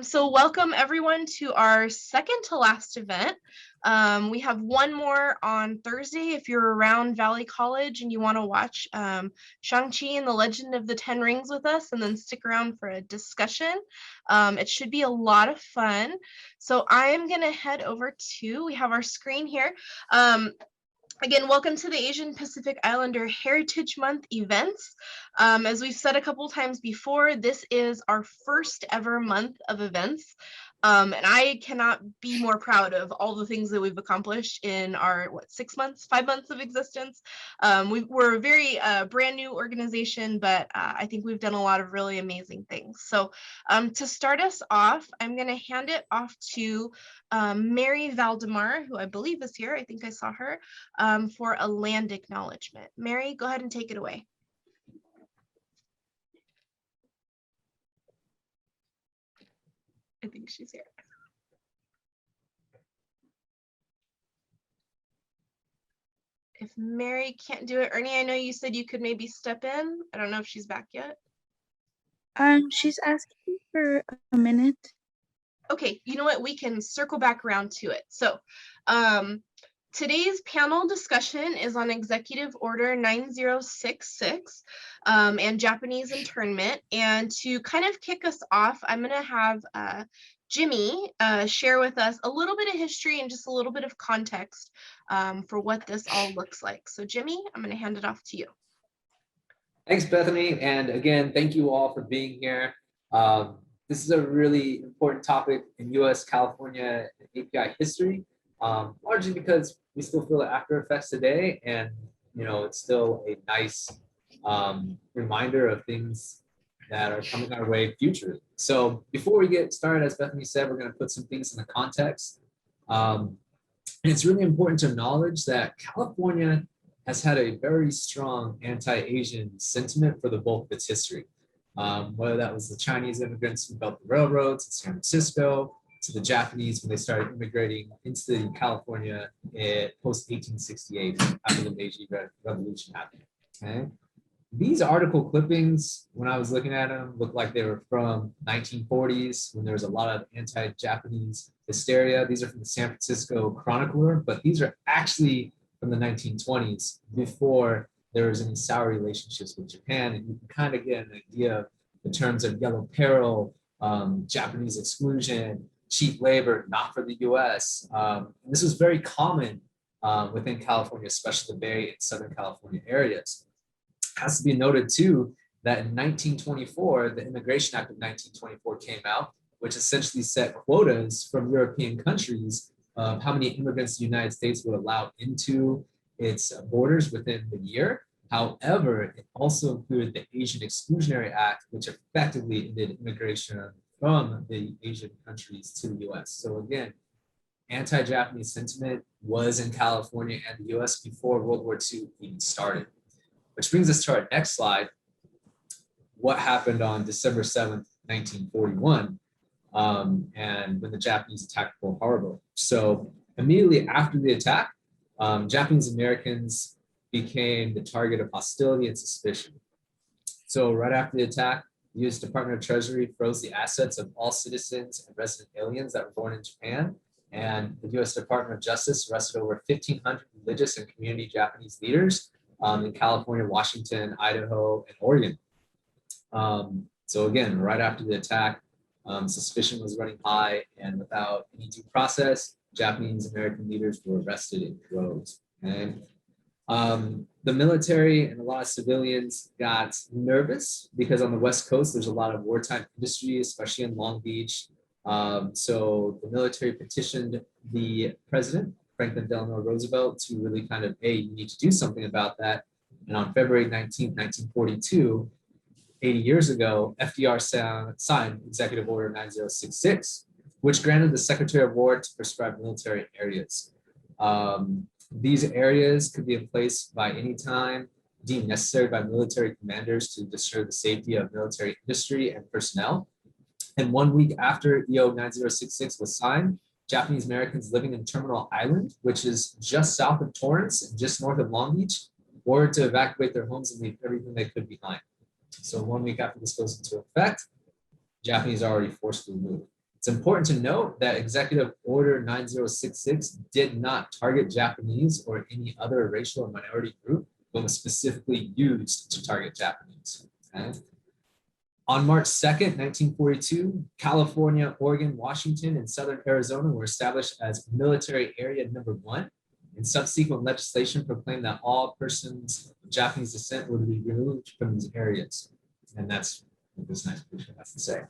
So welcome everyone to our second to last event. We have one more on Thursday if you're around Valley College and you want to watch Shang-Chi and the Legend of the Ten Rings with us and then stick around for a discussion. It should be a lot of fun. So I am going to head over to, we have our screen here. Again, welcome to the Asian Pacific Islander Heritage Month events. As we've said a couple times before, this is our first ever month of events. And I cannot be more proud of all the things that we've accomplished in our, 5 months of existence. We're a very brand new organization, but I think we've done a lot of really amazing things. So to start us off, I'm going to hand it off to Mary Valdemar, who I believe is here. I think I saw her, for a land acknowledgement. Mary, go ahead and take it away. I think she's here. If Mary can't do it, Ernie, I know you said you could maybe step in. I don't know if she's back yet. She's asking for a minute. Okay, you know what? We can circle back around to it. So, today's panel discussion is on Executive Order 9066 and Japanese internment. And to kind of kick us off, I'm going to have Jimmy share with us a little bit of history and just a little bit of context for what this all looks like. So Jimmy, I'm going to hand it off to you. Thanks, Bethany. And again, thank you all for being here. This is a really important topic in US, California, and API history, largely because we still feel the after effects today. And, it's still a nice reminder of things that are coming our way future. So before we get started, as Bethany said, we're going to put some things in the context. And it's really important to acknowledge that California has had a very strong anti-Asian sentiment for the bulk of its history. Whether that was the Chinese immigrants who built the railroads in San Francisco, to the Japanese when they started immigrating into California post 1868 after the Meiji Revolution happened. Okay? These article clippings, when I was looking at them, looked like they were from 1940s when there was a lot of anti-Japanese hysteria. These are from the San Francisco Chronicler, but these are actually from the 1920s before there was any sour relationships with Japan. And you can kind of get an idea of the terms of yellow peril, Japanese exclusion, cheap labor, not for the US. This was very common within California, especially the Bay and Southern California areas. It has to be noted too that in 1924, the Immigration Act of 1924 came out, which essentially set quotas from European countries of how many immigrants the United States would allow into its borders within the year. However, it also included the Asian Exclusionary Act, which effectively ended immigration from the Asian countries to the US. So again, anti-Japanese sentiment was in California and the US before World War II even started. Which brings us to our next slide. What happened on December 7th, 1941, and when the Japanese attacked Pearl Harbor. So immediately after the attack, Japanese Americans became the target of hostility and suspicion. So right after the attack, the U.S. Department of Treasury froze the assets of all citizens and resident aliens that were born in Japan. And the U.S. Department of Justice arrested over 1,500 religious and community Japanese leaders in California, Washington, Idaho, and Oregon. So again, right after the attack, suspicion was running high, and without any due process, Japanese American leaders were arrested in droves. Okay? The military and a lot of civilians got nervous because on the West Coast, there's a lot of wartime industry, especially in Long Beach. So the military petitioned the president, Franklin Delano Roosevelt, to really kind of, hey, you need to do something about that. And on February 19th, 1942, 80 years ago, FDR signed Executive Order 9066, which granted the Secretary of War to prescribe military areas. These areas could be in place by any time deemed necessary by military commanders to ensure the safety of military industry and personnel. And 1 week after EO 9066 was signed, Japanese Americans living in Terminal Island, which is just south of Torrance and just north of Long Beach, were to evacuate their homes and leave everything they could behind. So 1 week after this goes into effect, Japanese are already forced to move. It's important to note that Executive Order 9066 did not target Japanese or any other racial or minority group, but was specifically used to target Japanese. Okay? On March 2nd, 1942, California, Oregon, Washington, and Southern Arizona were established as Military Area Number 1, and subsequent legislation proclaimed that all persons of Japanese descent would be removed from these areas. And that's what this nice picture has to say.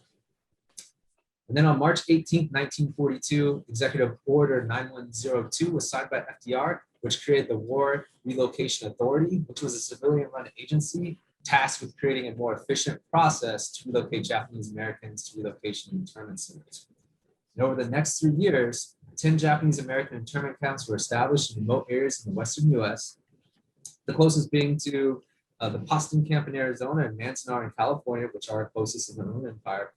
And then on March 18th, 1942, Executive Order 9102 was signed by FDR, which created the War Relocation Authority, which was a civilian-run agency tasked with creating a more efficient process to relocate Japanese Americans to relocation internment centers. And over the next 3 years, 10 Japanese American internment camps were established in remote areas in the Western US, the closest being to the Poston Camp in Arizona and Manzanar in California, which are closest in the Inland Empire,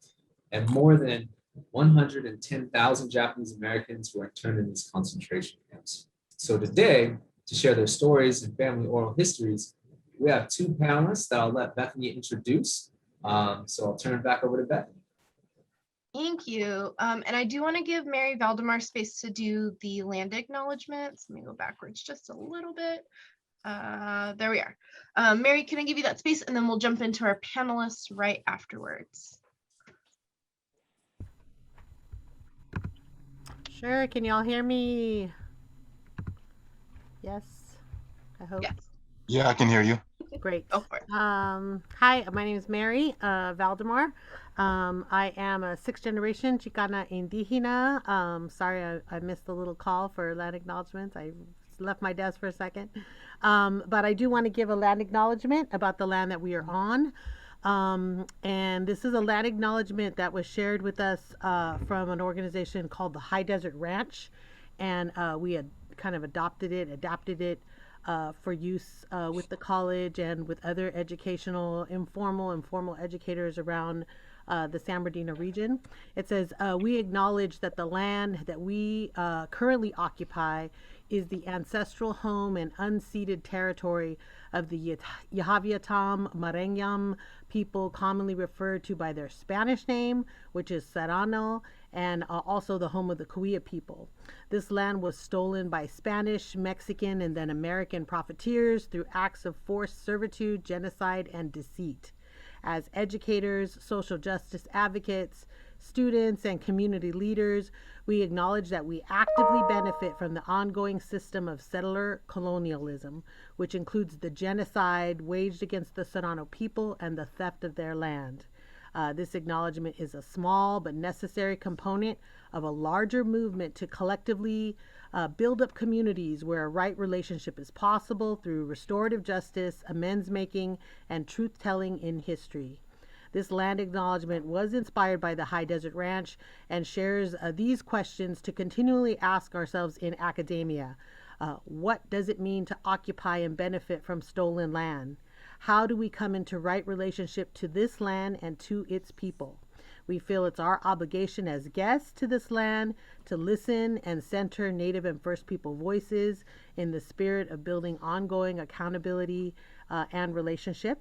and more than 110,000 Japanese Americans were interned in these concentration camps. So today, to share their stories and family oral histories, we have 2 panelists that I'll let Bethany introduce. So I'll turn it back over to Bethany. Thank you. And I do want to give Mary Valdemar space to do the land acknowledgements. Let me go backwards just a little bit. There we are. Mary, can I give you that space? And then we'll jump into our panelists right afterwards. Sure, can y'all hear me? Yes, I hope. Yes. Yeah, I can hear you. Great. Go for it. Hi, my name is Mary Valdemar. I am a 6th generation Chicana Indígena. Sorry, I missed the little call for land acknowledgements. I left my desk for a second. But I do want to give a land acknowledgement about the land that we are on. And this is a land acknowledgement that was shared with us from an organization called the High Desert Ranch. And we had kind of adapted it for use with the college and with other educational, informal and formal educators around the San Bernardino region. It says, we acknowledge that the land that we currently occupy is the ancestral home and unceded territory of the Yahaviatam Marenyam people, commonly referred to by their Spanish name, which is Serrano, and also the home of the Cahuilla people. This land was stolen by Spanish, Mexican, and then American profiteers through acts of forced servitude, genocide, and deceit. As educators, social justice advocates, students, and community leaders, we acknowledge that we actively benefit from the ongoing system of settler colonialism, which includes the genocide waged against the Serrano people and the theft of their land. This acknowledgement is a small but necessary component of a larger movement to collectively build up communities where a right relationship is possible through restorative justice, amends making, and truth telling in history. This land acknowledgement was inspired by the High Desert Ranch and shares these questions to continually ask ourselves in academia. What does it mean to occupy and benefit from stolen land? How do we come into right relationship to this land and to its people? We feel it's our obligation as guests to this land to listen and center Native and First People voices in the spirit of building ongoing accountability and relationship.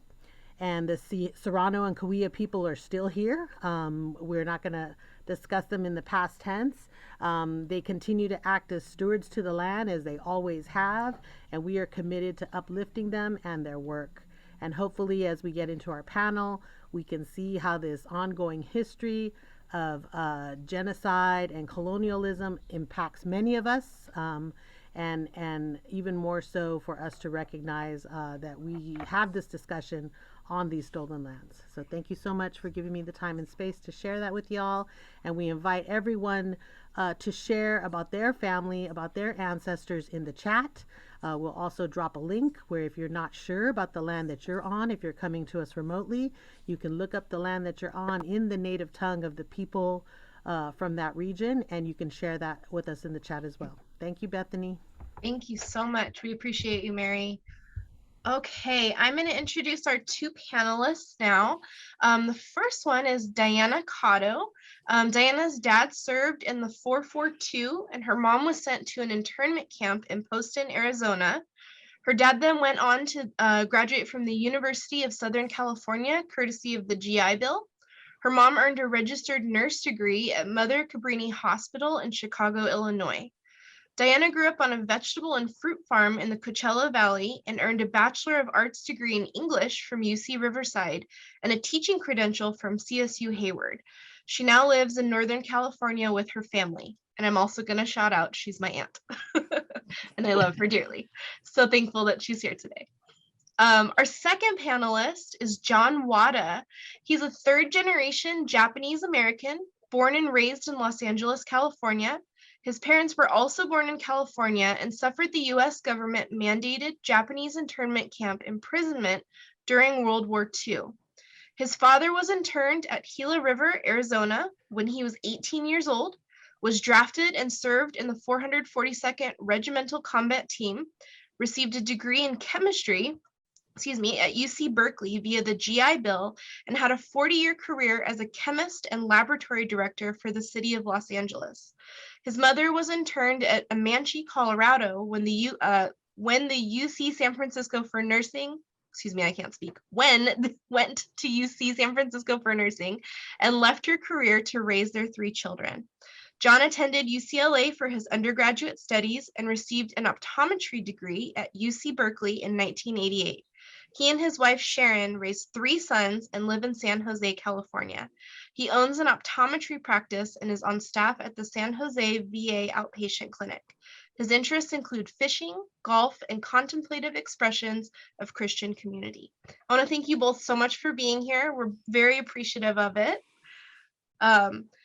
And the Serrano and Cahuilla people are still here. We're not going to discuss them in the past tense. They continue to act as stewards to the land as they always have, and we are committed to uplifting them and their work. And hopefully, as we get into our panel, we can see how this ongoing history of genocide and colonialism impacts many of us, and even more so for us to recognize that we have this discussion on these stolen lands. So thank you so much for giving me the time and space to share that with y'all. And we invite everyone to share about their family, about their ancestors in the chat. We'll also drop a link where if you're not sure about the land that you're on, if you're coming to us remotely, you can look up the land that you're on in the native tongue of the people from that region, and you can share that with us in the chat as well. Thank you, Bethany. Thank you so much. We appreciate you, Mary. Okay, I'm going to introduce our 2 panelists now. The first one is Diana Kado. Diana's dad served in the 442, and her mom was sent to an internment camp in Poston, Arizona. Her dad then went on to graduate from the University of Southern California, courtesy of the GI Bill. Her mom earned a registered nurse degree at Mother Cabrini Hospital in Chicago, Illinois. Diana grew up on a vegetable and fruit farm in the Coachella Valley and earned a Bachelor of Arts degree in English from UC Riverside and a teaching credential from CSU Hayward. She now lives in Northern California with her family. And I'm also going to shout out, she's my aunt. And I love her dearly. So thankful that she's here today. Our second panelist is John Wada. He's a third generation Japanese American, born and raised in Los Angeles, California. His parents were also born in California and suffered the US government mandated Japanese internment camp imprisonment during World War II. His father was interned at Gila River, Arizona when he was 18 years old, was drafted and served in the 442nd Regimental Combat Team, received a degree in chemistry at UC Berkeley via the GI Bill, and had a 40-year career as a chemist and laboratory director for the city of Los Angeles. His mother was interned at Amanche, Colorado when the UC San Francisco for nursing, went to UC San Francisco for nursing and left her career to raise their 3 children. John attended UCLA for his undergraduate studies and received an optometry degree at UC Berkeley in 1988. He and his wife Sharon raised 3 sons and live in San Jose, California. He owns an optometry practice and is on staff at the San Jose VA outpatient clinic. His interests include fishing, golf, and contemplative expressions of Christian community. I want to thank you both so much for being here. We're very appreciative of it.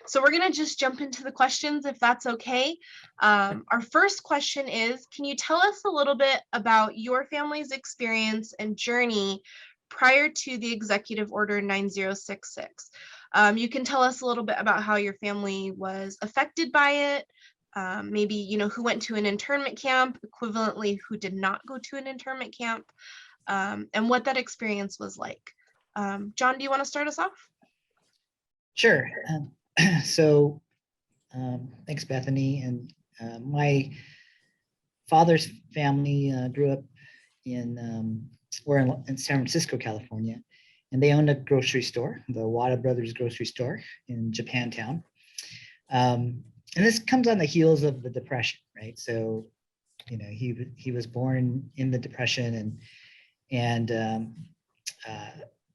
So we're going to just jump into the questions if that's okay. Our first question is, can you tell us a little bit about your family's experience and journey prior to the Executive Order 9066? You can tell us a little bit about how your family was affected by it, maybe, who went to an internment camp, equivalently who did not go to an internment camp, and what that experience was like. John, do you want to start us off? Sure. So thanks, Bethany. And my father's family grew up we're in San Francisco, California, and they owned a grocery store, the Wada Brothers grocery store in Japantown. And this comes on the heels of the Depression, right? So, he was born in the Depression,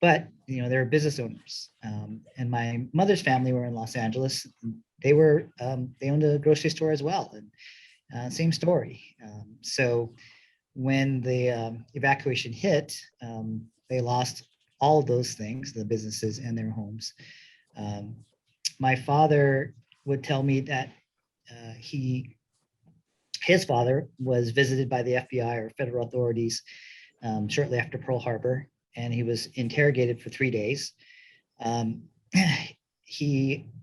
but they were business owners, and my mother's family were in Los Angeles. They owned a grocery store as well, and same story. So when the evacuation hit, they lost all of those things, the businesses and their homes. My father would tell me that his father was visited by the FBI or federal authorities shortly after Pearl Harbor, and he was interrogated for 3 days.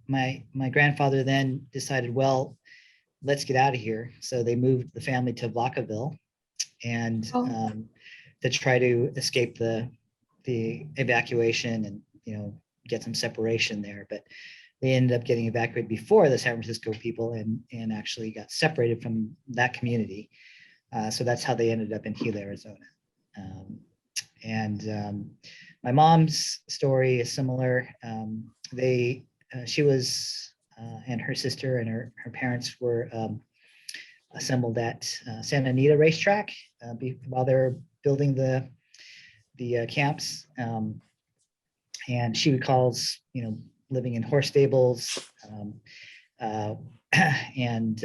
My grandfather then decided, well, let's get out of here. So they moved the family to Vacaville, and to try to escape the evacuation and get some separation there. But they ended up getting evacuated before the San Francisco people and actually got separated from that community. So that's how they ended up in Gila, Arizona. My mom's story is similar. She was and her sister and her parents were assembled at Santa Anita racetrack while they were building the camps. And she recalls, living in horse stables and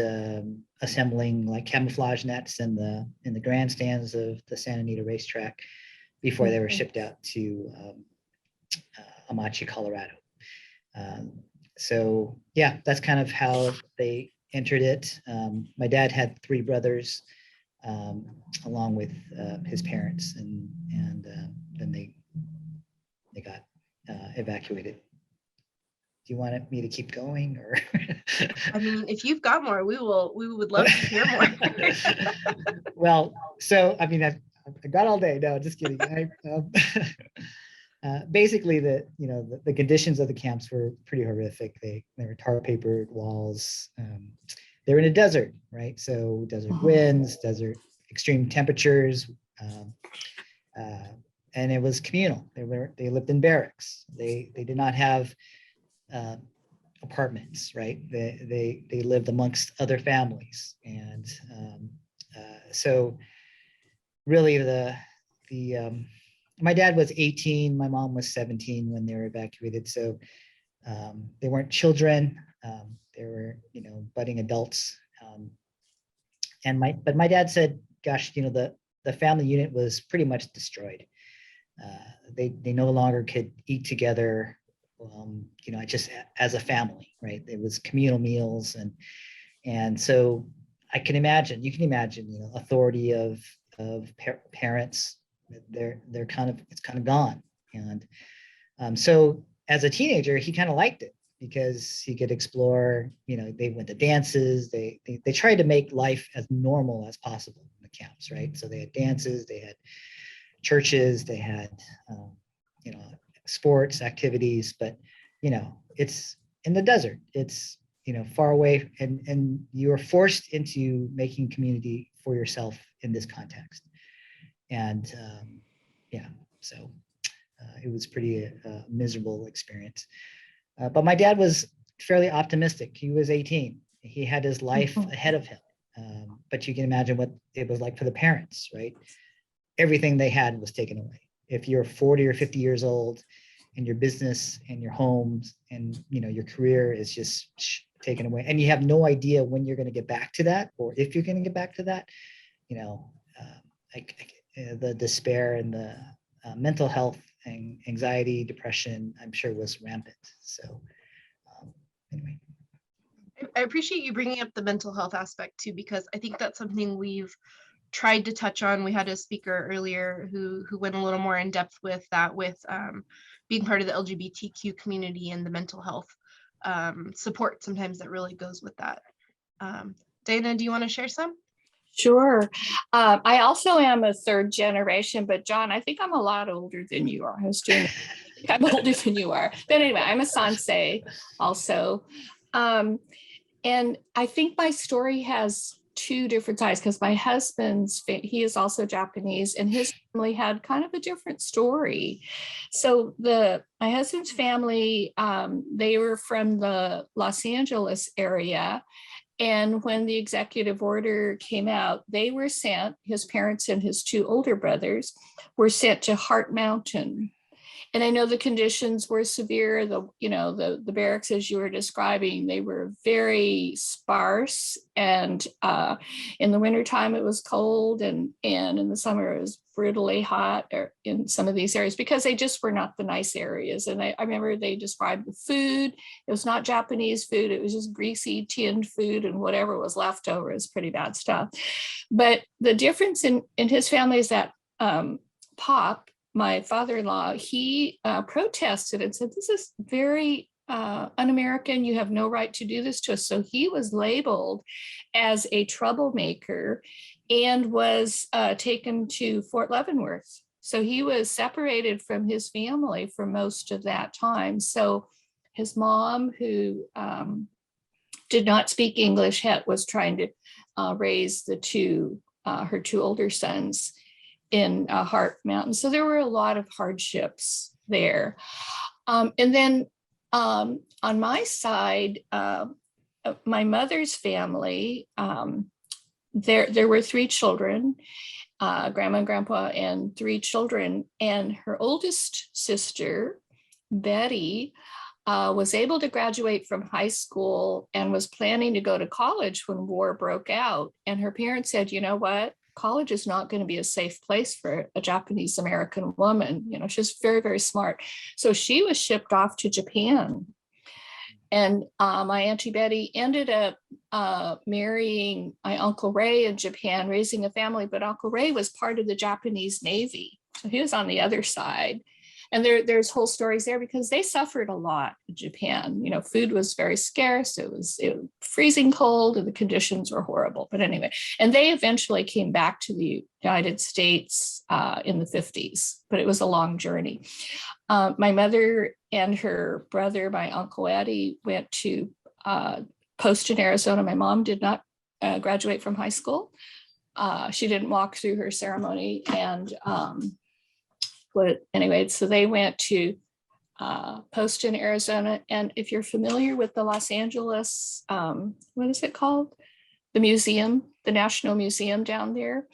assembling like camouflage nets in the grandstands of the Santa Anita racetrack before they were shipped out to Amanche, Colorado. So yeah, that's kind of how they entered it. My dad had 3 brothers, along with his parents, and then they got evacuated. Do you want me to keep going, or? I mean, if you've got more, we would love to hear more. Well, so I mean, I got all day. No, just kidding. Basically, the conditions of the camps were pretty horrific. They were tar papered walls. They were in a desert, right? So desert winds, desert extreme temperatures, and it was communal. They lived in barracks. They did not have uh, apartments, right? They lived amongst other families, and so really my dad was 18, my mom was 17 when they were evacuated, so they weren't children, they were budding adults, but my dad said, gosh, the family unit was pretty much destroyed. They no longer could eat together, just as a family, right? It was communal meals, and so you can imagine, authority of parents. They're kind of gone, and so as a teenager, he kind of liked it because he could explore. They went to dances. They tried to make life as normal as possible in the camps, right? So they had dances, they had churches, they had sports activities, but it's in the desert, it's far away, and you are forced into making community for yourself in this context. And so it was pretty miserable experience, but my dad was fairly optimistic. He was 18, he had his life ahead of him, but you can imagine what it was like for the parents, right? Everything they had was taken away. If you're 40 or 50 years old and your business and your homes and your career is just taken away, and you have no idea when you're going to get back to that, or if you're going to get back to that, the despair and the mental health and anxiety, depression, I'm sure was rampant. So anyway. I appreciate you bringing up the mental health aspect too, because I think that's something we've tried to touch on. We had a speaker earlier who went a little more in depth with that, with being part of the LGBTQ community and the mental health support sometimes that really goes with that. Dana, do you want to share some? Sure. I also am a third generation, but John, I think I'm a lot older than you are. I'm older than you are. But anyway, I'm a Sansei also. And I think my story has two different sides, because my husband's, he is also Japanese, and his family had kind of a different story. So my husband's family, they were from the Los Angeles area. And when the executive order came out, they were sent, his parents and his two older brothers were sent to Heart Mountain. And I know the conditions were severe. The barracks, as you were describing, they were very sparse. And in the wintertime, it was cold. And in the summer, it was brutally hot in some of these areas, because they just were not the nice areas. And I remember they described the food. It was not Japanese food. It was just greasy tinned food, and whatever was left over is pretty bad stuff. But the difference in his family is that Pop, my father-in-law, he protested and said, this is very un-American. You have no right to do this to us. So he was labeled as a troublemaker and was taken to Fort Leavenworth. So he was separated from his family for most of that time. So his mom, who did not speak English, was trying to raise her two older sons in Heart Mountain. So there were a lot of hardships there. And then on my side, my mother's family, there were three children, grandma and grandpa and three children. And her oldest sister, Betty, was able to graduate from high school and was planning to go to college when war broke out. And her parents said, you know what? College is not going to be a safe place for a Japanese American woman. She's very, very smart. So she was shipped off to Japan. And my Auntie Betty ended up marrying my Uncle Ray in Japan, raising a family, but Uncle Ray was part of the Japanese Navy. So he was on the other side. And there's whole stories there, because they suffered a lot in Japan. Food was very scarce. It was freezing cold, and the conditions were horrible. But anyway, and they eventually came back to the United States in the 50s, but it was a long journey. My mother and her brother, my Uncle Eddie, went to post in Arizona. My mom did not graduate from high school. She didn't walk through her ceremony. And but anyway, so they went to Poston, Arizona. And if you're familiar with the Los Angeles, what is it called? The museum, the National Museum down there.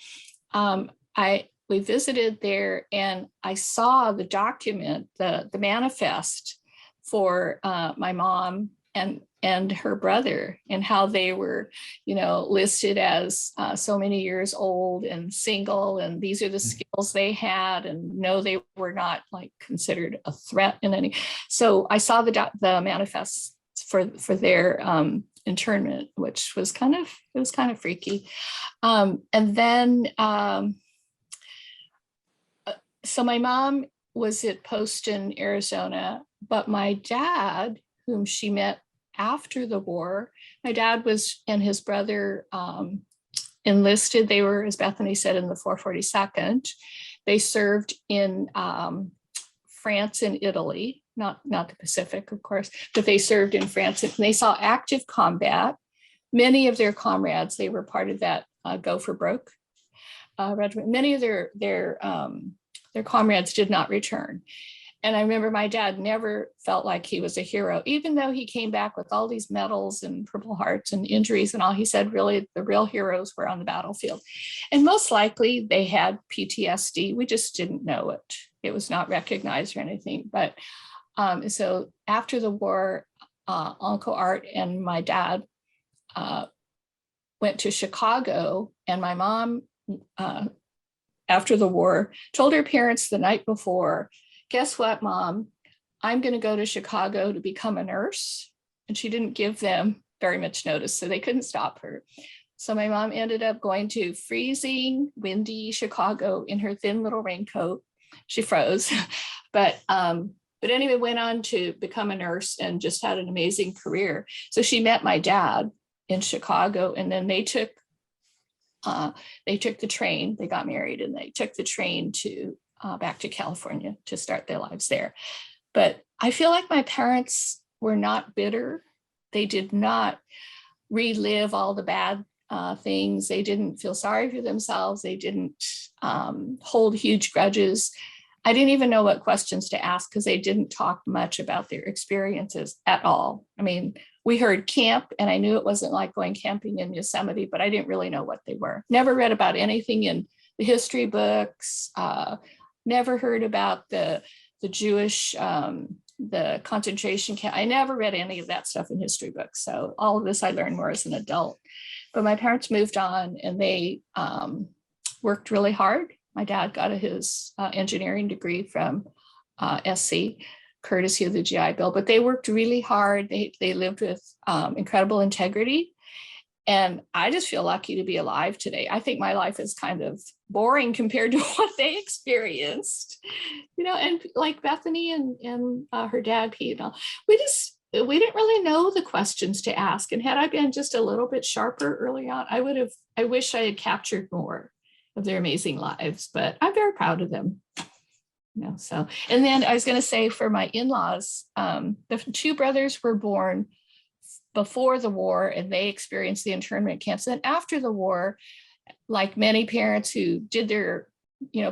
We visited there and I saw the document, the manifest for my mom and her brother, and how they were, listed as so many years old and single, and these are the skills they had, and no, they were not like considered a threat in any. So I saw the manifest for their internment, which was kind of freaky. And then so my mom was at Poston, Arizona, but my dad, whom she met after the war, my dad was and his brother enlisted. They were, as Bethany said, in the 442nd. They served in France and Italy, not the Pacific, of course, but they served in France and they saw active combat. Many of their comrades, they were part of that Go for Broke regiment. Many of their comrades did not return. And I remember my dad never felt like he was a hero, even though he came back with all these medals and Purple Hearts and injuries and all. He said, really, the real heroes were on the battlefield. And most likely they had PTSD. We just didn't know it. It was not recognized or anything. But so after the war, Uncle Art and my dad went to Chicago, and my mom, after the war, told her parents the night before, guess what, Mom? I'm going to go to Chicago to become a nurse. And she didn't give them very much notice, so they couldn't stop her. So my mom ended up going to freezing, windy Chicago in her thin little raincoat. She froze, but anyway, went on to become a nurse and just had an amazing career. So she met my dad in Chicago, and then they took the train. They got married, and they took the train to back to California to start their lives there. But I feel like my parents were not bitter. They did not relive all the bad things. They didn't feel sorry for themselves. They didn't hold huge grudges. I didn't even know what questions to ask because they didn't talk much about their experiences at all. I mean, we heard camp, and I knew it wasn't like going camping in Yosemite, but I didn't really know what they were. Never read about anything in the history books. Never heard about the Jewish, the concentration camp. I never read any of that stuff in history books. So all of this I learned more as an adult. But my parents moved on, and they worked really hard. My dad got his engineering degree from SC, courtesy of the GI Bill, but they worked really hard. They lived with incredible integrity. And I just feel lucky to be alive today. I think my life is kind of boring compared to what they experienced, and like Bethany and her dad, Pete, we didn't really know the questions to ask. And had I been just a little bit sharper early on, I wish I had captured more of their amazing lives, but I'm very proud of them. So, and then I was going to say for my in-laws, the two brothers were born before the war, and they experienced the internment camps. And after the war, like many parents who did their,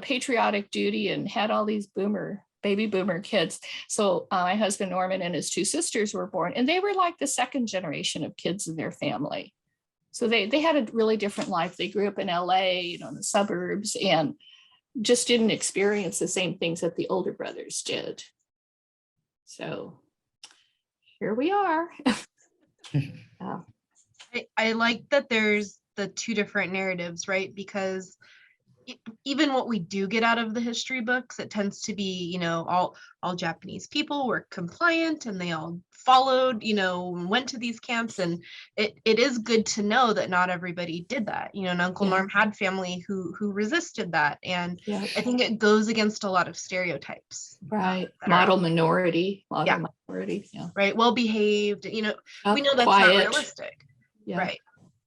patriotic duty and had all these baby boomer kids. So my husband Norman and his two sisters were born, and they were like the second generation of kids in their family. So they had a really different life. They grew up in LA, in the suburbs, and just didn't experience the same things that the older brothers did. So here we are. I like that there's the two different narratives, right? Because even what we do get out of the history books, it tends to be, all Japanese people were compliant and they all followed, went to these camps. And it is good to know that not everybody did that. And Uncle Norm had family who resisted that. And I think it goes against a lot of stereotypes. Right. Model minority. Minority. Yeah. Right. Well behaved, we know that's quiet. not realistic. Yeah.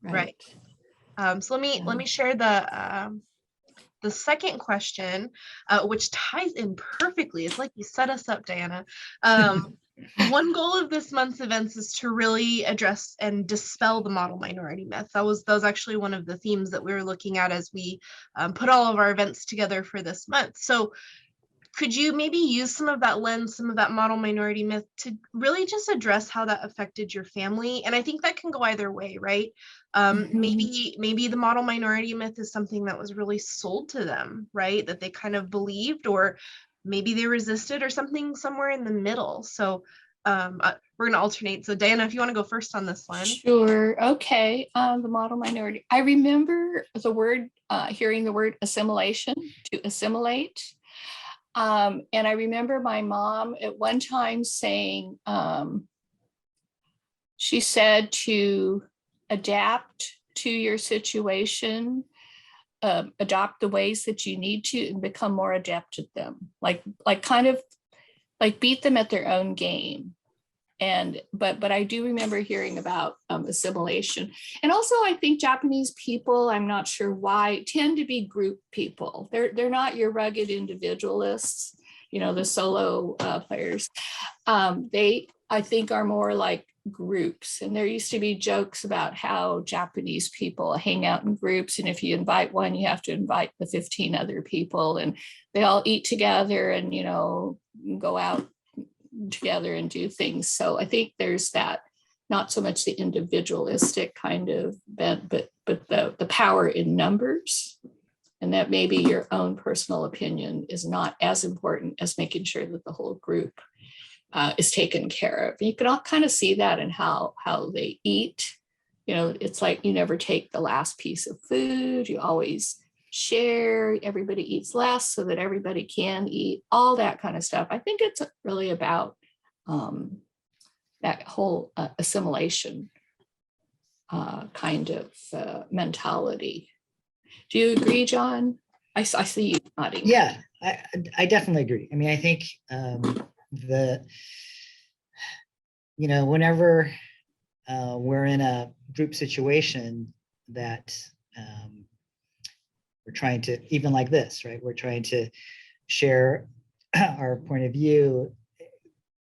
Right. So let me share the second question, which ties in perfectly. It's like you set us up, Diana. One goal of this month's events is to really address and dispel the model minority myth. That was actually one of the themes that we were looking at as we put all of our events together for this month. So could you maybe use some of that lens, some of that model minority myth to really just address how that affected your family? And I think that can go either way, right? Maybe the model minority myth is something that was really sold to them, right? That they kind of believed, or maybe they resisted, or something somewhere in the middle. So we're going to alternate. So Diana, if you want to go first on this one. Sure. Okay. The model minority. I remember the word, hearing the word assimilation, to assimilate. And I remember my mom at one time saying, she said to adapt to your situation, adopt the ways that you need to, and become more adept at them. Like kind of like beat them at their own game. And but I do remember hearing about assimilation. And also I think Japanese people, I'm not sure why, tend to be group people. They're not your rugged individualists, you know, the solo players. They, I think, are more like groups. And there used to be jokes about how Japanese people hang out in groups, and if you invite one, you have to invite the 15 other people, and they all eat together and, you know, go out together and do things. So I think there's that, not so much the individualistic kind of bent, but the power in numbers, and that maybe your own personal opinion is not as important as making sure that the whole group is taken care of. You can all kind of see that in how they eat. You know, it's like you never take the last piece of food. You always share. Everybody eats less so that everybody can eat. All that kind of stuff. I think it's really about that whole assimilation kind of mentality. Do you agree, John? I see you nodding. Yeah, I definitely agree. I mean, I think whenever we're in a group situation that we're trying to, even like this, right? We're trying to share our point of view.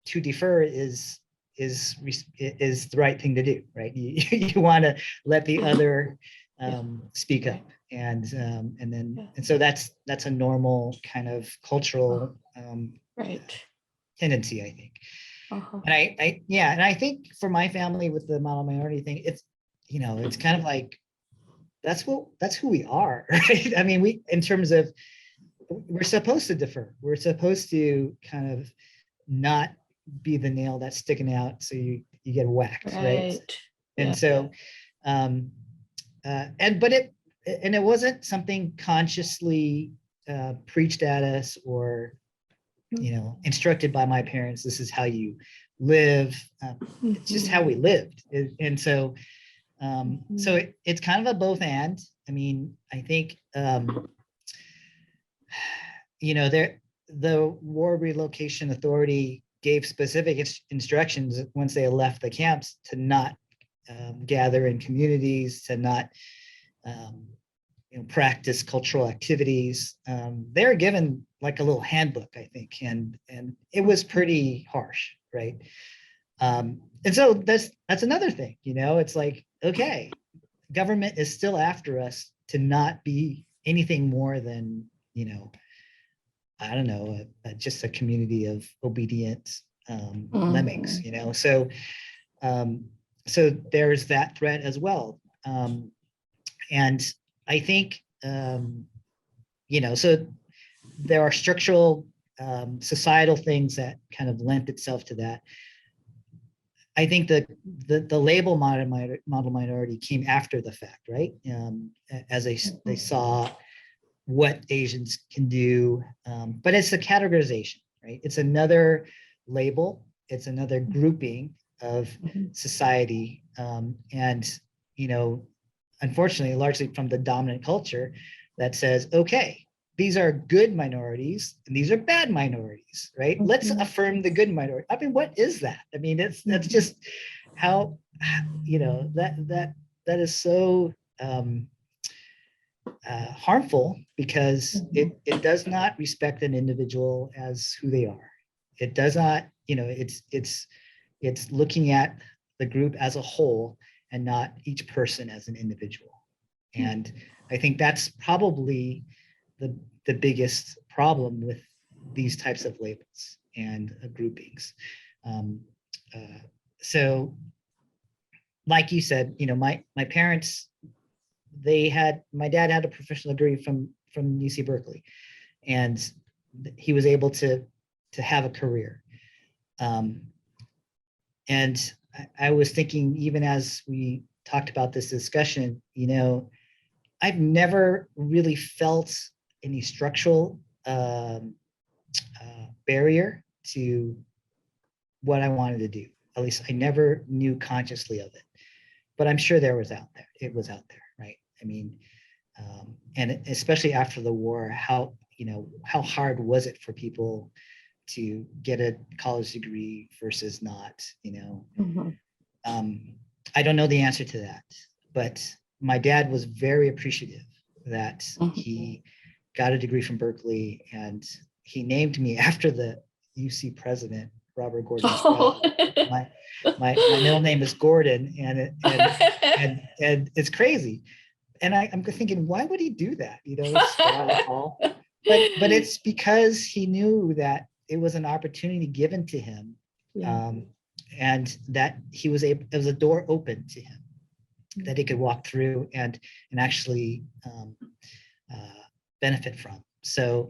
To defer is the right thing to do, right? You want to let the other speak up, and so that's a normal kind of cultural Right. tendency, I think. Uh-huh. And I think for my family with the model minority thing, it's, you know, it's kind of like that's who we are, right? I mean, in terms of, we're supposed to defer. We're supposed to kind of not be the nail that's sticking out, so you get whacked, right? And Yeah. so it wasn't something consciously preached at us or, you know, instructed by my parents. This is how you live. It's just how we lived. And so it's kind of a both and. I mean, I think you know, the War Relocation Authority gave specific instructions once they left the camps to not gather in communities, to not practice cultural activities. They're given like a little handbook, I think, and it was pretty harsh, right? And so that's another thing, you know. It's like, okay, government is still after us to not be anything more than, you know, I don't know, just a community of obedient lemmings, you know. So there's that threat as well. And I think, you know, so there are structural societal things that kind of lent itself to that. I think that the label model minority came after the fact, right? As they saw what Asians can do, but it's a categorization, right? It's another label. It's another grouping of society, and, you know, unfortunately, largely from the dominant culture that says, okay, these are good minorities and these are bad minorities, right? Let's affirm the good minority. I mean, what is that? I mean, that's just how, you know, that is so harmful, because it does not respect an individual as who they are. It does not, you know, it's looking at the group as a whole and not each person as an individual. And I think that's probably the biggest problem with these types of labels and groupings. So like you said, my parents, my dad had a professional degree from UC Berkeley, and he was able to have a career. And I was thinking, even as we talked about this discussion, I've never really felt any structural barrier to what I wanted to do. At least I never knew consciously of it, but I'm sure it was out there, right? I mean, and especially after the war, how hard was it for people to get a college degree versus not, I don't know the answer to that, but my dad was very appreciative that he got a degree from Berkeley, and he named me after the UC president, Robert Gordon. Oh. My middle name is Gordon, and it's crazy. And I'm thinking, why would he do that? But it's because he knew that it was an opportunity given to him, and that it was a door open to him that he could walk through and actually benefit from. So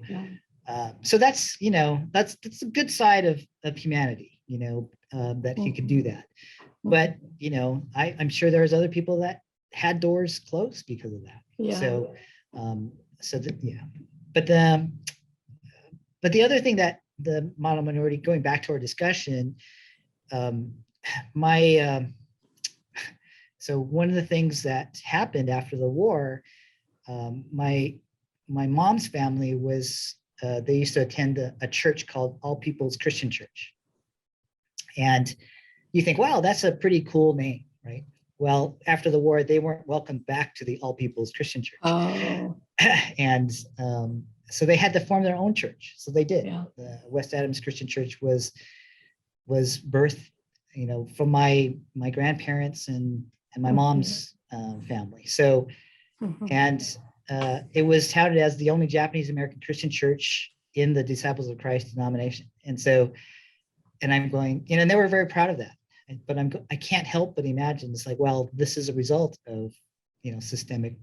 so that's that's a good side of humanity, that he could do that. But I'm sure there's other people that had doors closed because of that. So but the other thing that the model minority, going back to our discussion, so one of the things that happened after the war, my mom's family was, they used to attend a church called All People's Christian Church. And you think, wow, that's a pretty cool name, right? Well, after the war, they weren't welcomed back to the All People's Christian Church. Oh. And so they had to form their own church. So they did. Yeah. The West Adams Christian Church was birthed, from my grandparents and my mom's family. So, and it was touted as the only Japanese American Christian church in the Disciples of Christ denomination. And so, and I'm going, and they were very proud of that. But I can't help but imagine, it's like, well, this is a result of, systemic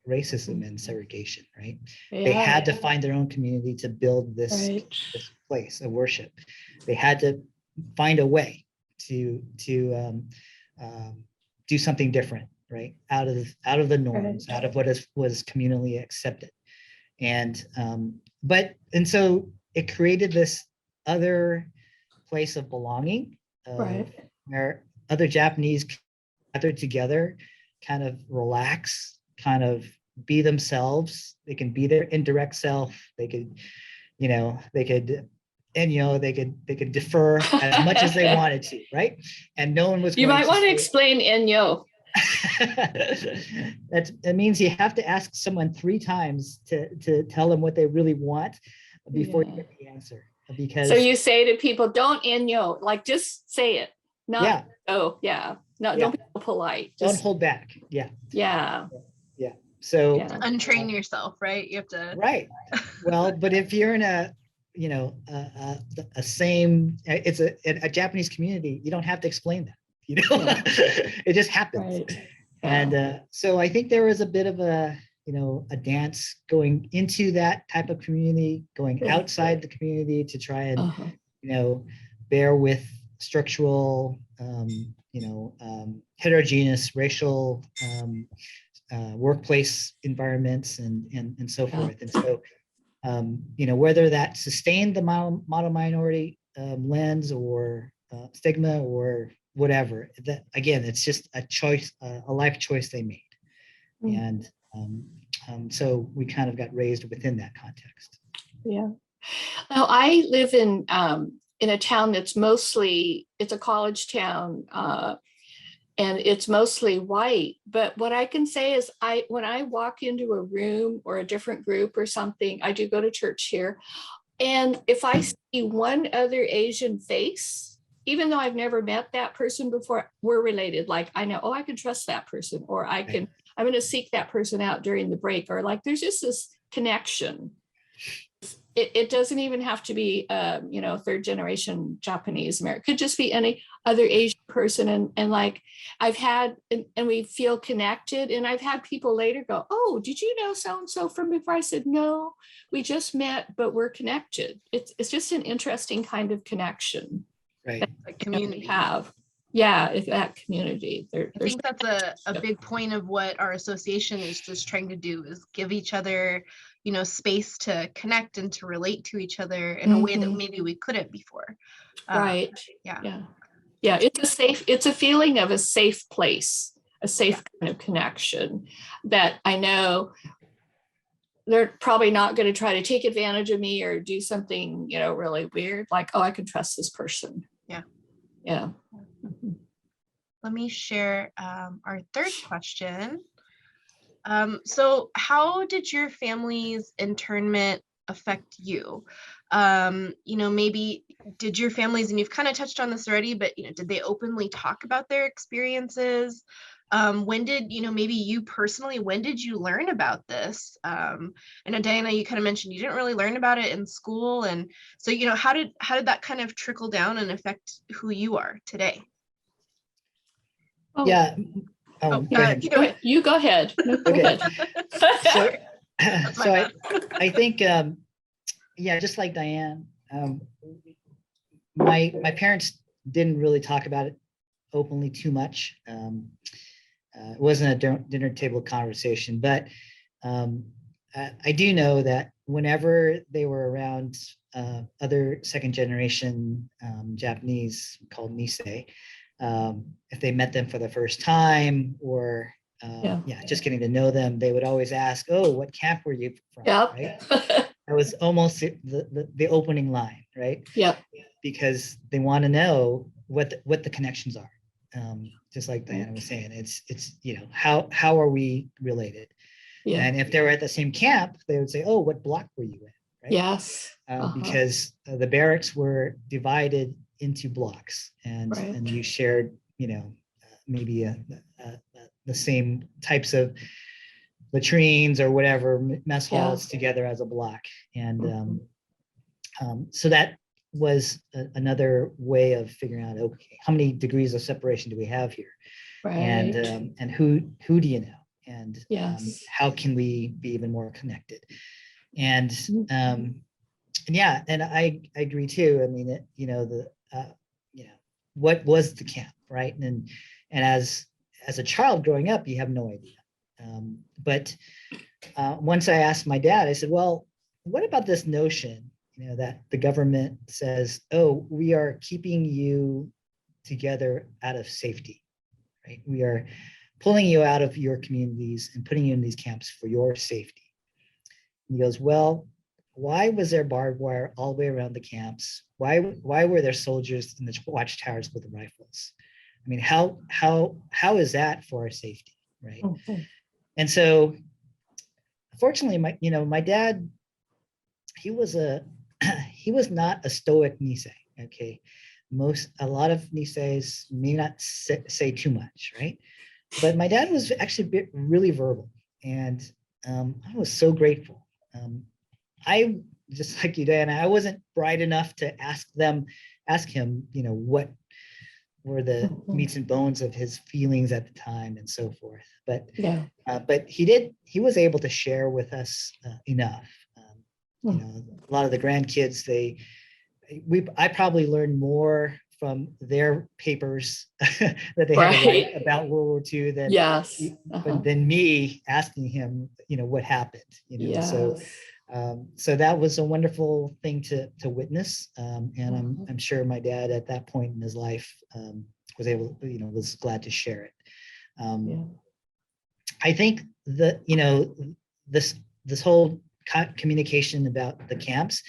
racism and segregation, right? Yeah. They had to find their own community to build this place of worship. They had to find a way to do something different, right? Out of the norms, out of what was communally accepted. And so it created this other place of belonging, where other Japanese gathered together, kind of relax, kind of be themselves. They can be their indirect self. They could, they could defer as much as they wanted to, right? And no one was. You might want to explain Enyo. That means you have to ask someone 3 times to tell them what they really want before you get the answer. Because so you say to people, don't Enyo, like just say it. Not, no, don't be polite. Don't hold back. Yeah. So untrain yourself, right? You have to. Right. Well, but if you're in a Japanese community, you don't have to explain that. It just happens. Right. And so I think there was a bit of a dance going into that type of community, going outside the community to try and bear with structural, heterogeneous racial workplace environments and so forth. And so, whether that sustained the model minority lens or stigma or whatever, that again, it's just a choice, a life choice they made. And so we kind of got raised within that context. Yeah. Now I live in a town that's it's a college town, and it's mostly white. But what I can say is when I walk into a room or a different group or something, I do go to church here. And if I see one other Asian face, even though I've never met that person before, we're related. Like I know, I can trust that person, or I'm going to seek that person out during the break, or like there's just this connection. it doesn't even have to be, third generation Japanese American. It could just be any other Asian person. And like I've had, and we feel connected. And I've had people later go, "Oh, did you know so-and-so from before?" I said, "No, we just met, but we're connected." It's just an interesting kind of connection Right. A that community. we have. Yeah, if that community. I think that's a big point of what our association is just trying to do, is give each other, space to connect and to relate to each other in a way that maybe we couldn't before. Right. Yeah. Yeah. It's a feeling of a safe place, a safe kind of connection that I know they're probably not going to try to take advantage of me or do something, really weird. Like, oh, I can trust this person. Yeah. Yeah. Let me share our third question. So how did your family's internment affect you? Maybe did your families, and you've kind of touched on this already, but did they openly talk about their experiences? When did, maybe you personally, when did you learn about this? I know Diana, you kind of mentioned you didn't really learn about it in school. And so, how did that kind of trickle down and affect who you are today? Oh, Yeah. Oh, go ahead. You go ahead. No, go Okay. ahead. So I think, just like Diane, my parents didn't really talk about it openly too much. It wasn't a dinner table conversation, but I do know that whenever they were around other second generation Japanese called Nisei, if they met them for the first time or just getting to know them, they would always ask, "Oh, what camp were you from?" Yep. Right? That was almost the opening line, right? Yep. Because they want to know what the connections are. Just like Diana was saying, it's how are we related? Yeah. And if they were at the same camp, they would say, "Oh, what block were you in?" Right? Yes. Because the barracks were divided into blocks, and you shared, maybe the same types of latrines or whatever mess halls together as a block, and so that was another way of figuring out, okay, how many degrees of separation do we have here, and who do you know, and how can we be even more connected, and and I agree too. I mean, what was the camp, right? And as a child growing up, you have no idea. But once I asked my dad, I said, "Well, what about this notion, that the government says, oh, we are keeping you together out of safety, right? We are pulling you out of your communities and putting you in these camps for your safety." And he goes, "Well, why was there barbed wire all the way around the camps? Why were there soldiers in the watchtowers with rifles? I mean, how is that for our safety, right?" And so, fortunately, my dad, he was not a stoic Nisei. Okay, a lot of Niseis may not say too much, right? But my dad was actually really verbal, and I was so grateful. I, just like you, Diana, I wasn't bright enough to ask him, what were the meats and bones of his feelings at the time and so forth. But he was able to share with us enough. A lot of the grandkids, I probably learned more from their papers that they had to write about World War II than me asking him, what happened. So that was a wonderful thing to witness, and I'm sure my dad at that point in his life was glad to share it. I think that this whole communication about the camps,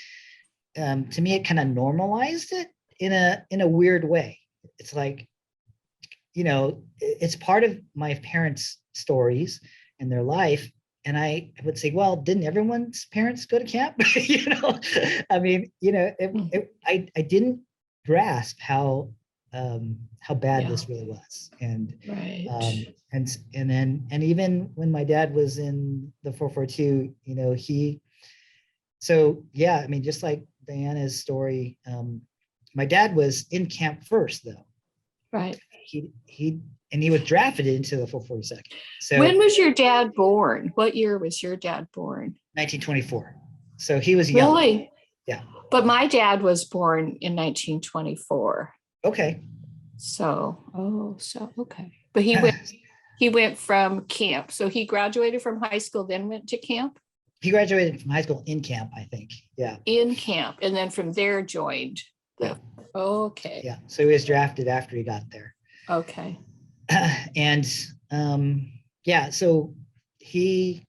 to me, it kind of normalized it in a weird way. It's like, it's part of my parents' stories and their life. And I would say, well, didn't everyone's parents go to camp? I mean, I didn't grasp how bad this really was. And and even when my dad was in the 442, So yeah, I mean, just like Diana's story, my dad was in camp first though. Right. He was drafted into the 442nd. So When was your dad born? What year was your dad born? 1924. So he was young. Really? Yeah. But my dad was born in 1924. Okay. So, okay. But he went from camp. So he graduated from high school, then went to camp? He graduated from high school in camp, I think. Yeah. In camp. And then from there joined. Yeah. Okay. Yeah. So he was drafted after he got there. Okay. And yeah, so he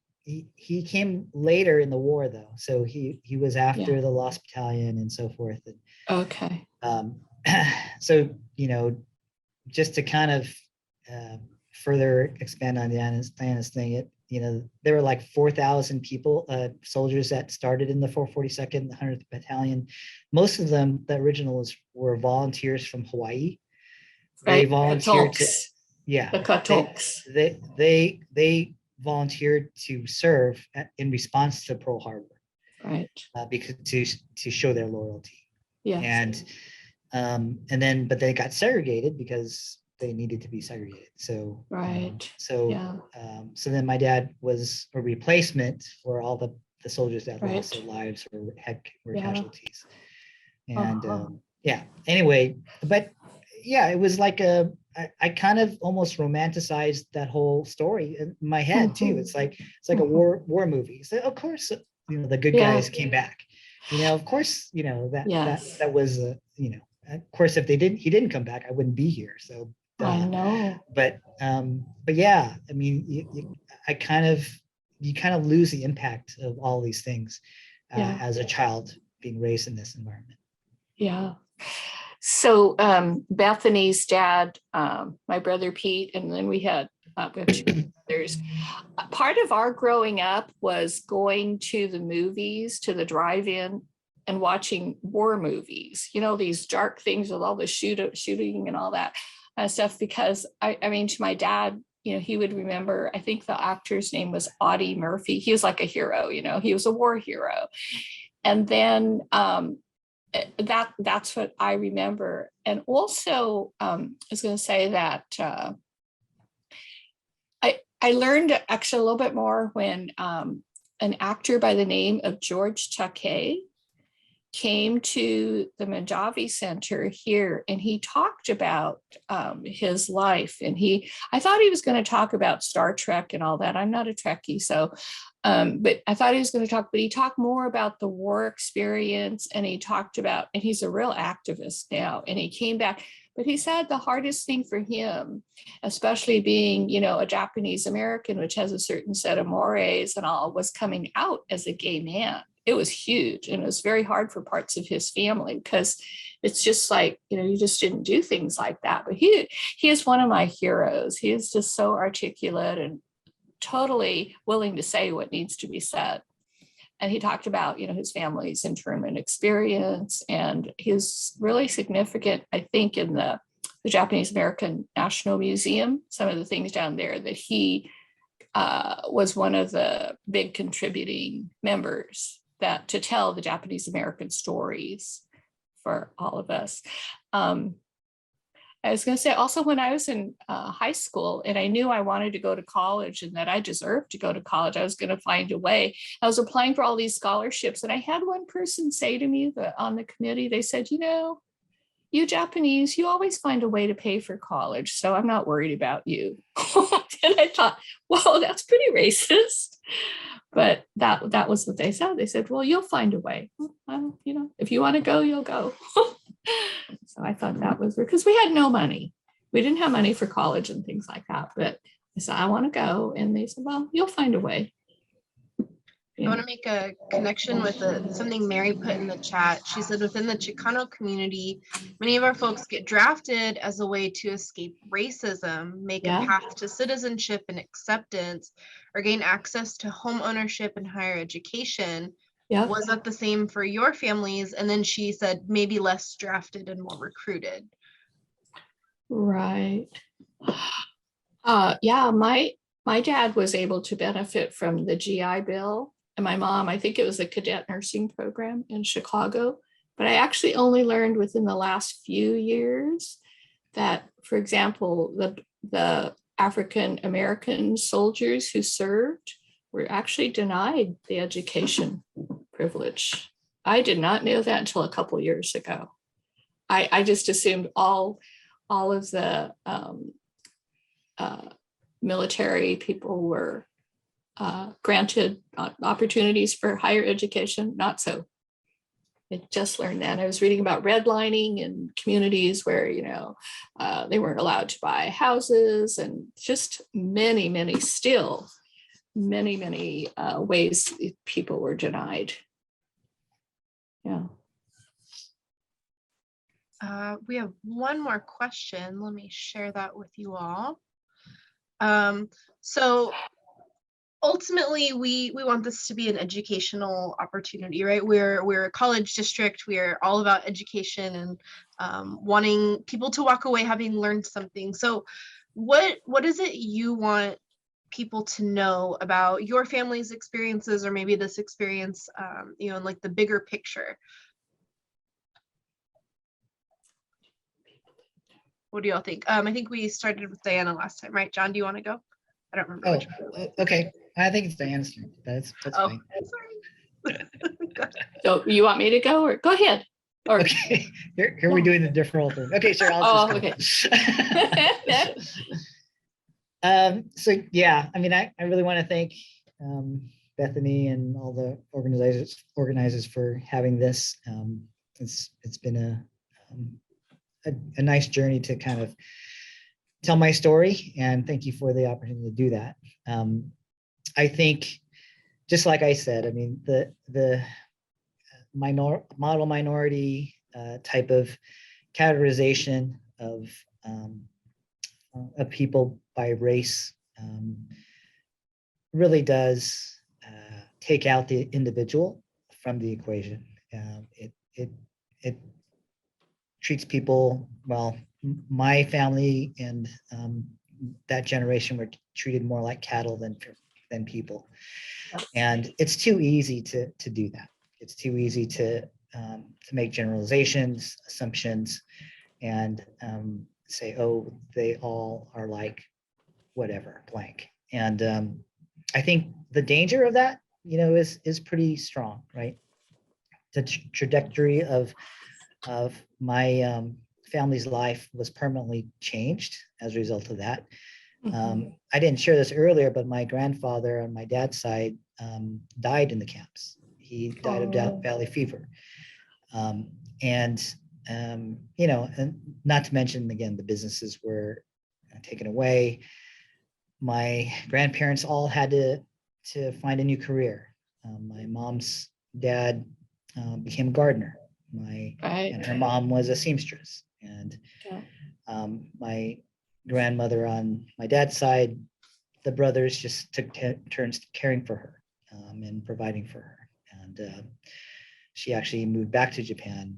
came later in the war though. So he was after Yeah. the Lost Battalion and so forth. And Okay. so, just to kind of further expand on Diana's thing, there were like 4,000 people, soldiers that started in the 442nd, the 100th Battalion. Most of them, the originals, were volunteers from Hawaii. They Right. volunteered to, Katoks. yeah, The Katoks. they volunteered to serve in response to Pearl Harbor, Right. because to show their loyalty. Yeah. And then but they got segregated because they needed to be segregated. So Right. Yeah. so then my dad was a replacement for all the soldiers that Right. lost their lives or were Yeah. casualties. And Uh-huh. yeah, anyway, but yeah, it was like I kind of almost romanticized that whole story in my head too. Mhm. It's like a war movie. So of course, the good Yeah. guys came back. Of course, Yes. that was of course, if he didn't come back, I wouldn't be here. So I know. but yeah, I mean, you kind of lose the impact of all these things Yeah. as a child being raised in this environment. Yeah. So Bethany's dad, my brother Pete, and then we have two brothers. Part of our growing up was going to the movies, to the drive-in, and watching war movies. These dark things with all the shooting and all that stuff. Because I mean, to my dad, he would remember. I think the actor's name was Audie Murphy. He was like a hero. He was a war hero. And then that's what I remember. And also, I was going to say that I learned actually a little bit more when an actor by the name of George Takei came to the Manjavi Center here, and he talked about his life. And I thought he was going to talk about Star Trek and all that. I'm not a Trekkie, so but I thought he was going to talk, but he talked more about the war experience, and he talked about, and he's a real activist now, and he came back. But he said the hardest thing for him, especially being, a Japanese American, which has a certain set of mores and all, was coming out as a gay man. It was huge, and it was very hard for parts of his family, because it's just like, you just didn't do things like that. But he is one of my heroes. He is just so articulate and totally willing to say what needs to be said. And he talked about, his family's internment experience, and he's really significant, I think, in the Japanese American National Museum, some of the things down there that he was one of the big contributing members to tell the Japanese American stories for all of us. I was going to say also, when I was in high school and I knew I wanted to go to college and that I deserved to go to college, I was going to find a way. I was applying for all these scholarships, and I had one person say to me that on the committee, they said, you Japanese, you always find a way to pay for college, so I'm not worried about you. And I thought, well, that's pretty racist. But that was what they said. They said, well, you'll find a way. Well, if you want to go, you'll go. So I thought that was, because we had no money. We didn't have money for college and things like that. But I said, I want to go. And they said, well, you'll find a way. I want to make a connection with something Mary put in the chat. She said within the Chicano community, many of our folks get drafted as a way to escape racism, make a path to citizenship and acceptance, or gain access to home ownership and higher education. Yeah. Was that the same for your families? And then she said maybe less drafted and more recruited. Right. Yeah, my dad was able to benefit from the GI Bill. and my mom, I think it was a cadet nursing program in Chicago. But I actually only learned within the last few years that, for example, the African American soldiers who served were actually denied the education privilege. I did not know that until a couple years ago. I just assumed all of the military people were granted opportunities for higher education. Not so. I just learned that. I was reading about redlining in communities where, you know, they weren't allowed to buy houses, and just many ways people were denied. Yeah. We have one more question. Let me share that with you all. So ultimately, we want this to be an educational opportunity, right? We're a college district. We are all about education and wanting people to walk away having learned something. So what is it you want people to know about your family's experiences, or maybe this experience, you know, in like the bigger picture? What do y'all think? I think we started with Diana last time, right? John, do you want to go? I don't remember. Oh, which one. okay. I think it's Diana's turn. That's Oh, fine. sorry. So you want me to go, or go ahead? Or Okay, here we're doing the different role thing. Okay, sure. Oh, I'll just go. So yeah, I mean, I really want to thank Bethany and all the organizers for having this. It's been a nice journey to kind of tell my story, and thank you for the opportunity to do that. I think, just like I said, I mean, the model minority type of categorization of people by race really does take out the individual from the equation. It treats people well. My family and that generation were treated more like cattle than people, and it's too easy to do that. It's too easy to make generalizations, assumptions, and say, oh, they all are like whatever, blank. And I think the danger of that, you know, is pretty strong, right? The trajectory of my family's life was permanently changed as a result of that. I didn't share this earlier, but my grandfather on my dad's side died in the camps. He died of valley fever. You know, and not to mention, again, the businesses were taken away. My grandparents all had to find a new career. My mom's dad became a gardener. And her mom was a seamstress. And my grandmother on my dad's side, the brothers just took turns caring for her and providing for her. And she actually moved back to Japan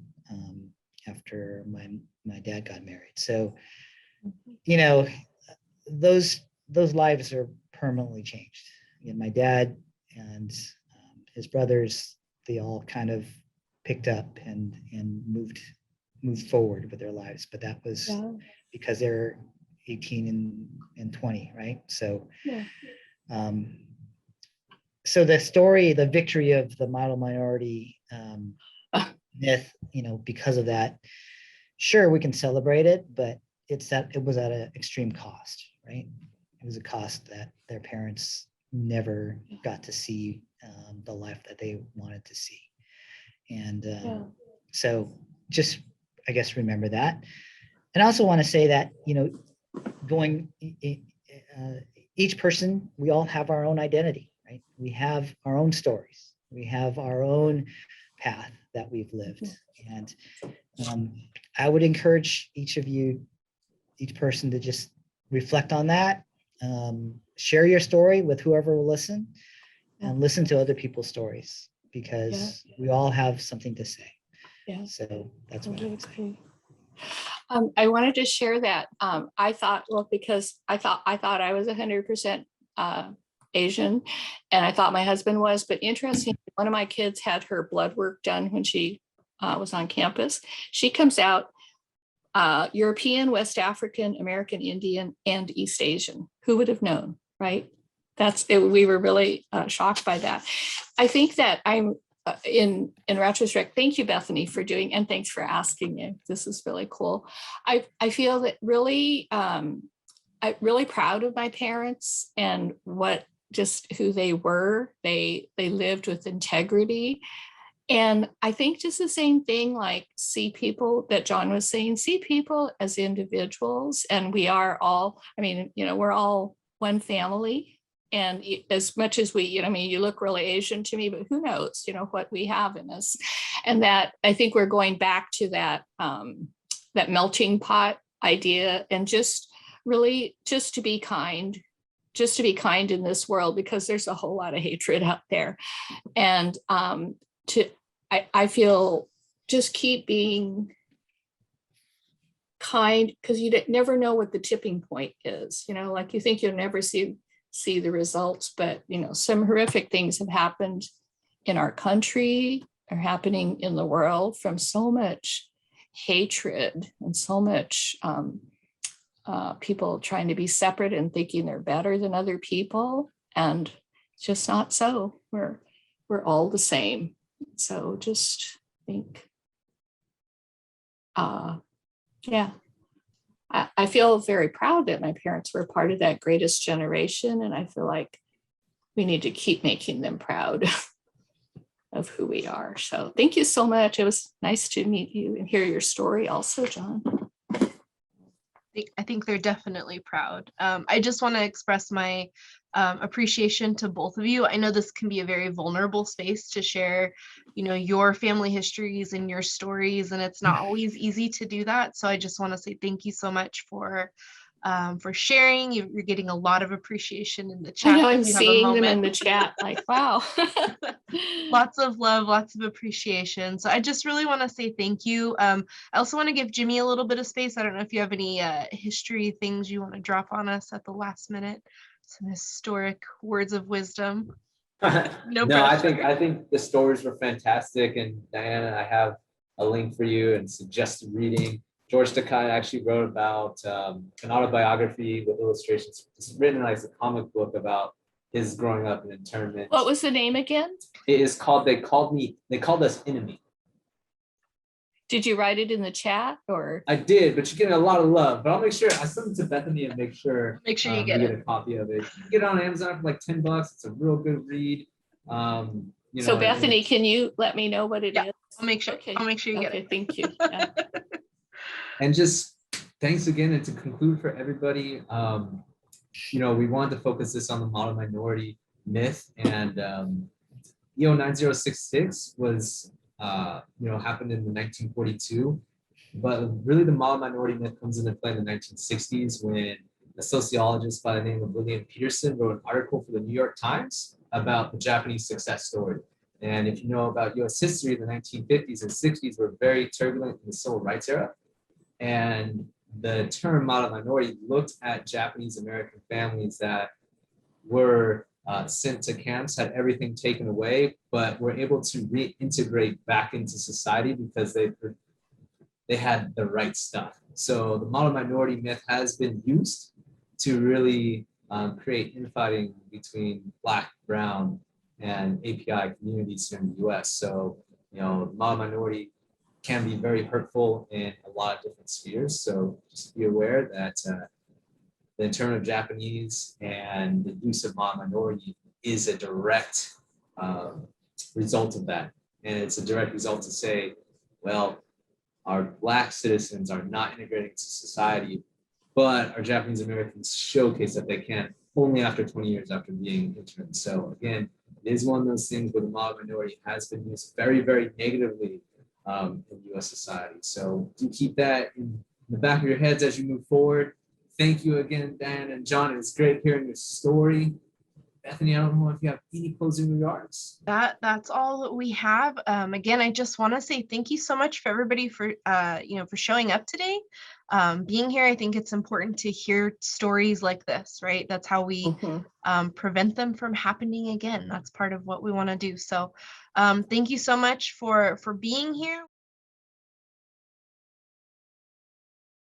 after my dad got married. So, you know, those lives are permanently changed. You know, my dad and his brothers, they all kind of picked up and moved forward with their lives, but that was because they're 18 and 20, right? So so the story, the victory of the model minority myth, you know, because of that, sure, we can celebrate it, but it was at an extreme cost, right? It was a cost that their parents never got to see the life that they wanted to see. And so just, I guess, remember that. And I also want to say that, you know, each person, we all have our own identity, right? We have our own stories. We have our own path that we've lived. And I would encourage each person to just reflect on that, share your story with whoever will listen, and listen to other people's stories, because we all have something to say. So that's what I would say. I wanted to share that. I thought, well, because I thought I was 100% Asian, and I thought my husband was, but interesting, one of my kids had her blood work done when she was on campus. She comes out European, West African, American Indian, and East Asian. Who would have known, right? That's it. We were really shocked by that. I think that I'm in retrospect. Thank you, Bethany, for doing, and thanks for asking me. This is really cool. I feel that really I'm really proud of my parents and what just who they were. They lived with integrity. And I think just the same thing, like see people that John was saying, see people as individuals. And we are all, I mean, we're all one family. And as much as we, you look really Asian to me, but who knows, what we have in us. And that I think we're going back to that, that melting pot idea, and just really just to be kind in this world, because there's a whole lot of hatred out there. And I feel just keep being kind, because you never know what the tipping point is, like you think you'll never see the results, but some horrific things have happened in our country, are happening in the world, from so much hatred and so much people trying to be separate and thinking they're better than other people, and it's just not so. We're all the same. So just think, yeah. I feel very proud that my parents were part of that greatest generation, and I feel like we need to keep making them proud of who we are. So thank you so much. It was nice to meet you and hear your story also, John. I think they're definitely proud. I just want to express my appreciation to both of you. I know this can be a very vulnerable space to share, your family histories and your stories, and it's not always easy to do that. So I just want to say thank you so much for sharing. You're getting a lot of appreciation in the chat. I know, I'm seeing them in the chat, like, wow. Lots of love, lots of appreciation. So I just really want to say thank you. I also want to give Jimmy a little bit of space. I don't know if you have any history things you want to drop on us at the last minute. Some historic words of wisdom. No, I think the stories were fantastic, and Diana, I have a link for you and suggested reading. George Takei actually wrote about an autobiography with illustrations. It's written like a comic book about his growing up in internment. What was the name again? It is called They Called Us Enemy. Did you write it in the chat, or? I did, but you're getting a lot of love. But I'll make sure I send it to Bethany and make sure you get a copy of it. You can get it on Amazon for like $10. It's a real good read. So Bethany, can you let me know what it is? I'll make sure. Okay. I'll make sure you get it. Okay, thank you. Yeah. And just thanks again. And to conclude for everybody, we wanted to focus this on the model minority myth, and 9066 was happened in the 1942, but really the model minority myth comes into play in the 1960s when a sociologist by the name of William Peterson wrote an article for the New York Times about the Japanese success story. And if you know about US history, the 1950s and 60s were very turbulent in the civil rights era. And the term model minority looked at Japanese American families that were sent to camps, had everything taken away, but were able to reintegrate back into society because they had the right stuff. So the model minority myth has been used to really create infighting between Black, Brown, and API communities here in the US. So, the model minority can be very hurtful in a lot of different spheres. So just be aware that the internment of Japanese and the use of model minority is a direct result of that. And it's a direct result to say, well, our Black citizens are not integrating into society, but our Japanese Americans showcase that they can only after 20 years after being interned. So again, it is one of those things where the model minority has been used very, very negatively in US society. So do keep that in the back of your heads as you move forward. Thank you again, Dan and John. It's great hearing your story. Bethany, I don't know if you have any closing remarks. That's all that we have. Again, I just want to say thank you so much for everybody for for showing up today, being here. I think it's important to hear stories like this, right? That's how we prevent them from happening again. That's part of what we want to do. So thank you so much for being here.